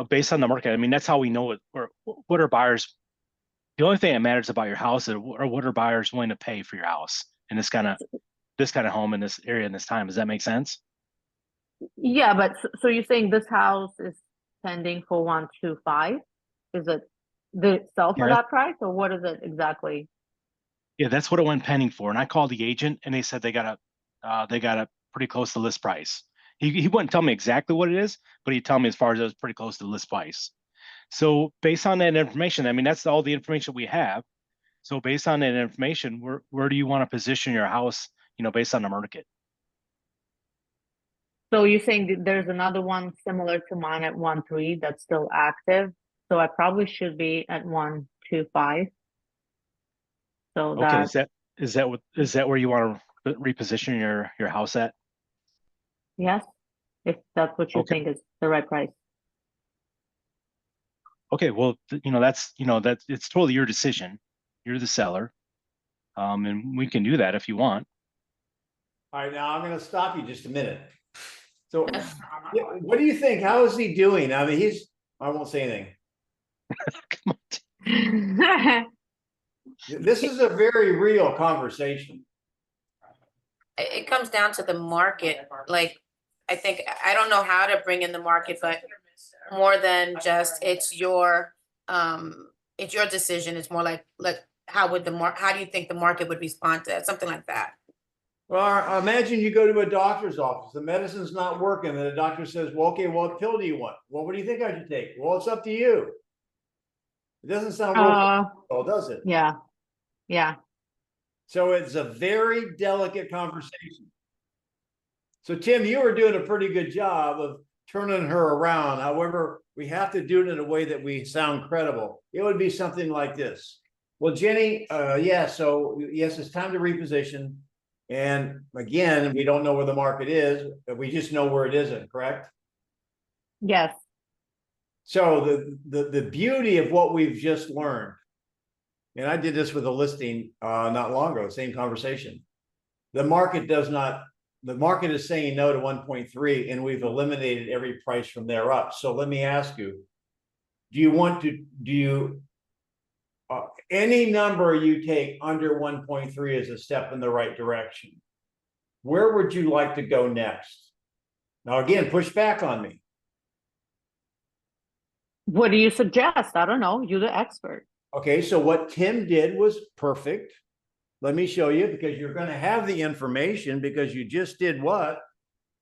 based on the market, I mean, that's how we know what are buyers. The only thing that matters about your house is what are buyers willing to pay for your house in this kind of home in this area in this time. Does that make sense? Yeah, but so you're saying this house is pending for 125? Is it the sell for Yeah. that price, or what is it exactly? Yeah, that's what it went pending for. And I called the agent and they said they got a pretty close to list price. He wouldn't tell me exactly what it is, but he'd tell me as far as it was pretty close to the list price. So based on that information, I mean, that's all the information we have. So based on that information, where do you want to position your house, based on the market? So you're saying that there's another one similar to mine at 1.3 that's still active. So I probably should be at 1.25. So Okay, that, is that where you want to reposition your house at? yes, if that's what you Okay. think is the right price. Okay, well, that's it's totally your decision. You're the seller. And we can do that if you want. All right, now I'm gonna stop you just a minute. So, yeah, what do you think? How is he doing? I mean, I won't say anything. Come on. This is a very real conversation. It comes down to the market. Like, I think, I don't know how to bring in the market, but more than just, it's your decision. It's more like, how do you think the market would respond to that? Something like that. Well, imagine you go to a doctor's office, the medicine's not working, and the doctor says, well, okay, what pill do you want? Well, what do you think I should take? Well, it's up to you. It doesn't sound worthwhile, does it? Yeah, yeah. So it's a very delicate conversation. So Tim, you were doing a pretty good job of turning her around. However, we have to do it in a way that we sound credible. It would be something like this. Well, Jenny, yeah, so yes, it's time to reposition. And again, we don't know where the market is, but we just know where it isn't, correct? Yes. So the beauty of what we've just learned, and I did this with a listing not long ago, same conversation. The market is saying no to 1.3, and we've eliminated every price from there up. So let me ask you, any number you take under 1.3 is a step in the right direction. Where would you like to go next? Now, again, push back on me. What do you suggest? I don't know. You're the expert. Okay, so what Tim did was perfect. Let me show you, because you're going to have the information, because you just did what?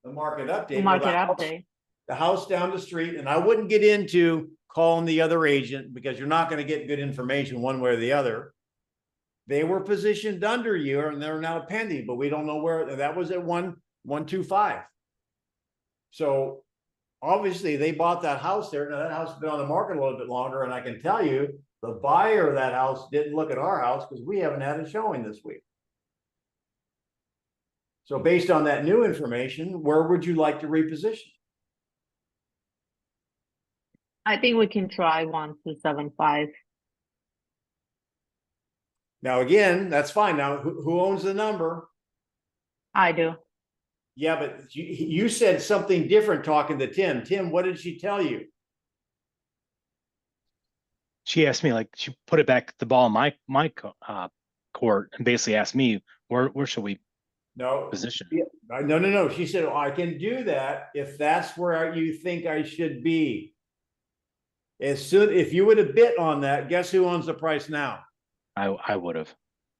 The market update. Market update. The house down the street, and I wouldn't get into calling the other agent, because you're not going to get good information one way or the other. They were positioned under you, and they're now pending, but we don't know where. That was at 1.25. So obviously they bought that house there. Now that house has been on the market a little bit longer, and I can tell you the buyer of that house didn't look at our house because we haven't had a showing this week. So based on that new information, where would you like to reposition? I think we can try 1.275. Now, again, that's fine. Now, who owns the number? I do. Yeah, but you said something different talking to Tim. Tim, what did she tell you? She asked me, like, she put it back the ball in my court and basically asked me where should we position? No. She said, oh, I can do that if that's where you think I should be. If you would have bid on that, guess who owns the price now? I would have.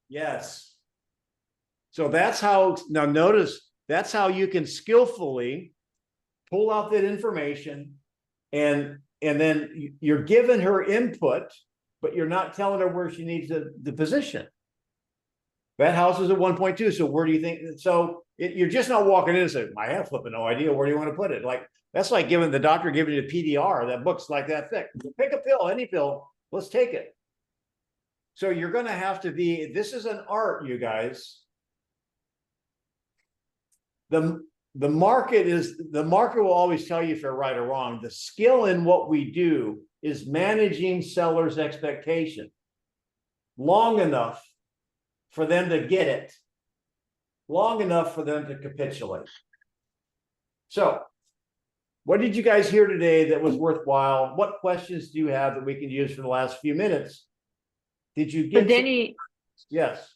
Yes. So that's how, now notice, that's how you can skillfully pull out that information, and then you're giving her input, but you're not telling her where she needs the position. That house is at 1.2. So where do you think? So you're just not walking in and saying, I have flipping no idea. Where do you want to put it? Like, that's like giving the doctor giving you a PDR. That book's like that thick. Pick a pill, any pill. Let's take it. So you're going to have to be, this is an art, you guys. The market will always tell you if you're right or wrong. The skill in what we do is managing sellers' expectation long enough for them to get it, long enough for them to capitulate. So what did you guys hear today that was worthwhile? What questions do you have that we can use for the last few minutes? Did you get? But Denny, Yes.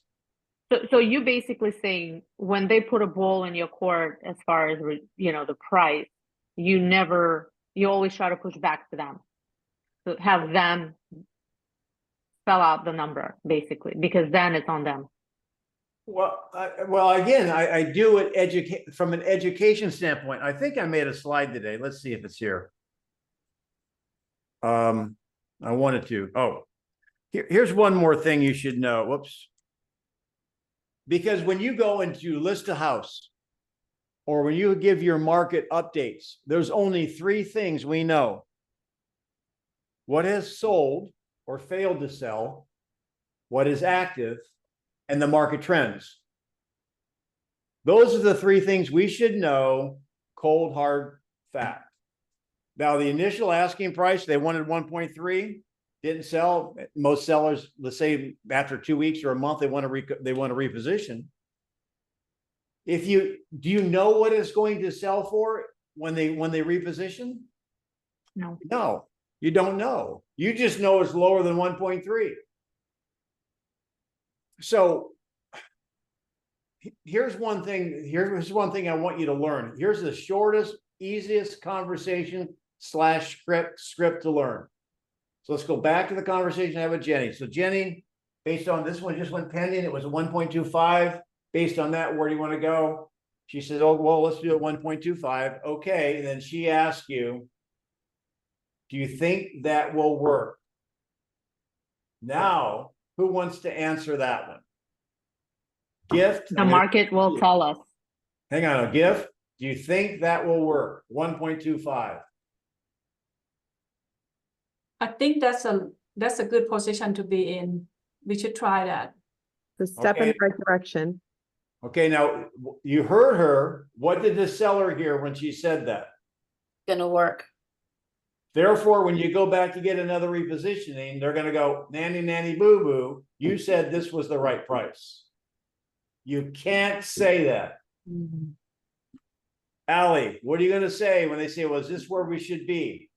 So you basically saying when they put a ball in your court as far as the price, you always try to push back to them, to have them spell out the number basically, because then it's on them. Well, again, I do it from an education standpoint. I think I made a slide today. Let's see if it's here. I wanted to. Oh, here's one more thing you should know. Whoops. Because when you go into list a house, or when you give your market updates, there's only three things we know: what has sold or failed to sell, what is active, and the market trends. Those are the three things we should know, cold, hard fact. Now, the initial asking price, they wanted 1.3, didn't sell. Most sellers, let's say after 2 weeks or a month, they want to reposition. Do you know what it's going to sell for when they reposition? No. No, you don't know. You just know it's lower than 1.3. So here's one thing I want you to learn. Here's the shortest, easiest conversation / script to learn. So let's go back to the conversation I had with Jenny. So Jenny, based on this one just went pending, it was a 1.25. Based on that, where do you want to go? She said, oh, well, let's do it 1.25. Okay. And then she asked you, do you think that will work? Now, who wants to answer that one? Gift. The market will tell us. Hang on, a gift. Do you think that will work? 1.25. I think that's a good position to be in. We should try that. The step in Okay. the right direction. Okay, now you heard her. What did the seller hear when she said that? Gonna work. Therefore, when you go back to get another repositioning, they're going to go, nanny, nanny, boo, boo. You said this was the right price. You can't say that. Mhm. Allie, what are you going to say when they say, well, is this where we should be?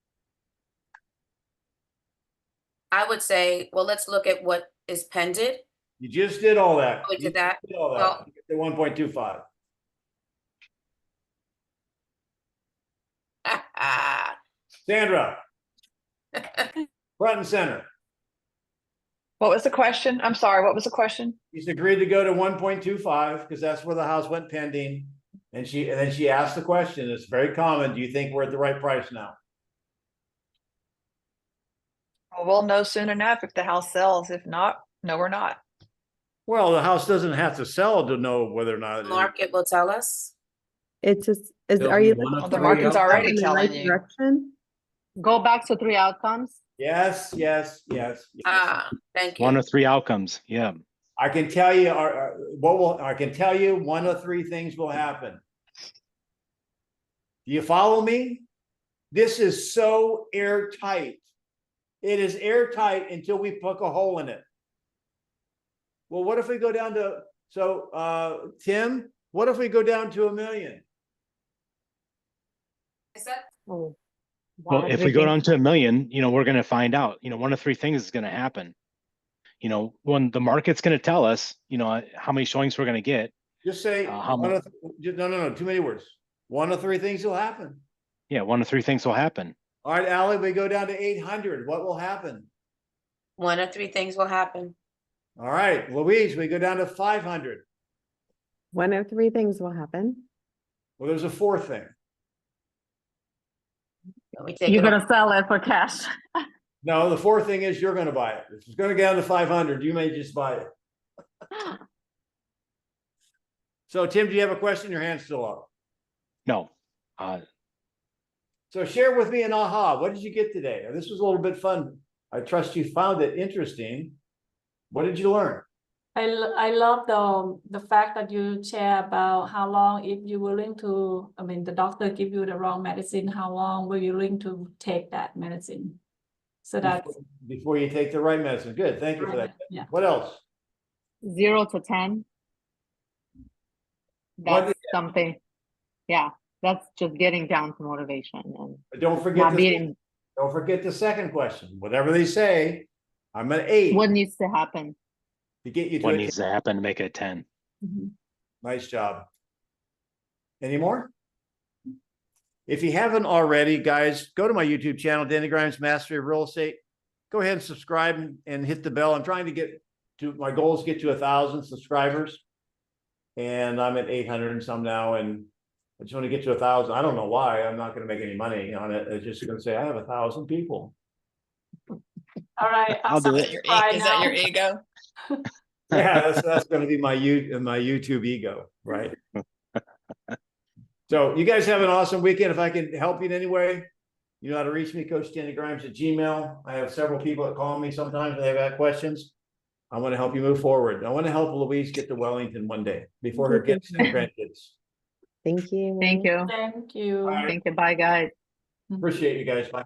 I would say, well, let's look at what is pended. You just did all that. We did that. You did all that. Well- The 1.25. Sandra, front and center. What was the question? I'm sorry, what was the question? He's agreed to go to 1.25 because that's where the house went pending. And then she asked the question. It's very common. Do you think we're at the right price now? Well, we'll know soon enough if the house sells. If not, no, we're not. Well, the house doesn't have to sell to know whether or not. Market will tell us. It's just, There'll are be you? one of Well, the three market's outcomes. already in the right telling you. direction? Go back to 3 outcomes. Yes. Thank you. One of three outcomes. Yeah. I can tell you, I can tell you one of three things will happen. Do you follow me? This is so airtight. It is airtight until we poke a hole in it. Well, what if we go down to, Tim, what if we go down to 1 million? Is that Oh, Well, wow, if we go everything- down to 1 million, we're going to find out, one of three things is going to happen. When the market's going to tell us, how many showings we're going to get. Just say, How no, too many words. One of three things will happen. Yeah, one of three things will happen. All right, Allie, we go down to 800. What will happen? one of three things will happen? All right, Louise, we go down to 500. One of three things will happen. Well, there's a fourth thing. We take You're it gonna sell it for cash. No, the fourth thing is you're going to buy it. If it's going to get down to 500, you may just buy it. So, Tim, do you have a question? Your hand's still up. No. So share with me an aha. What did you get today? This was a little bit fun. I trust you found it interesting. What did you learn? I love the fact that you share about how long, if you're willing to, the doctor give you the wrong medicine, how long were you willing to take that medicine? So that's Before you take the right medicine. Good. Thank you for that. Yeah. What else? 0 to 10. What That's something. Yeah, that's just getting down to motivation and But don't forget not being. the second question. Whatever they say, I'm an 8. What needs to happen? to get you to What it. needs to happen to make it a 10? Nice job. Any more? If you haven't already, guys, go to my YouTube channel, Denny Grimes Mastery of Real Estate. Go ahead and subscribe and hit the bell. I'm trying to get to, my goal is to get to 1,000 subscribers. And I'm at 800 and some now, and I just want to get to 1,000. I don't know why. I'm not going to make any money on it. It's just going to say I have 1,000 people. All right. I'll do it. Is that your ego? Yeah, that's going to be my YouTube ego, right? So you guys have an awesome weekend. If I can help you in any way, you know how to reach me, Coach Denny Grimes at Gmail. I have several people that call me sometimes when they have questions. I want to help you move forward. I want to help Louise get to Wellington one day before her kids and grandkids. Thank you. Thank you. Thank you. All right. Thank you. Bye, guys. Appreciate you guys. Bye.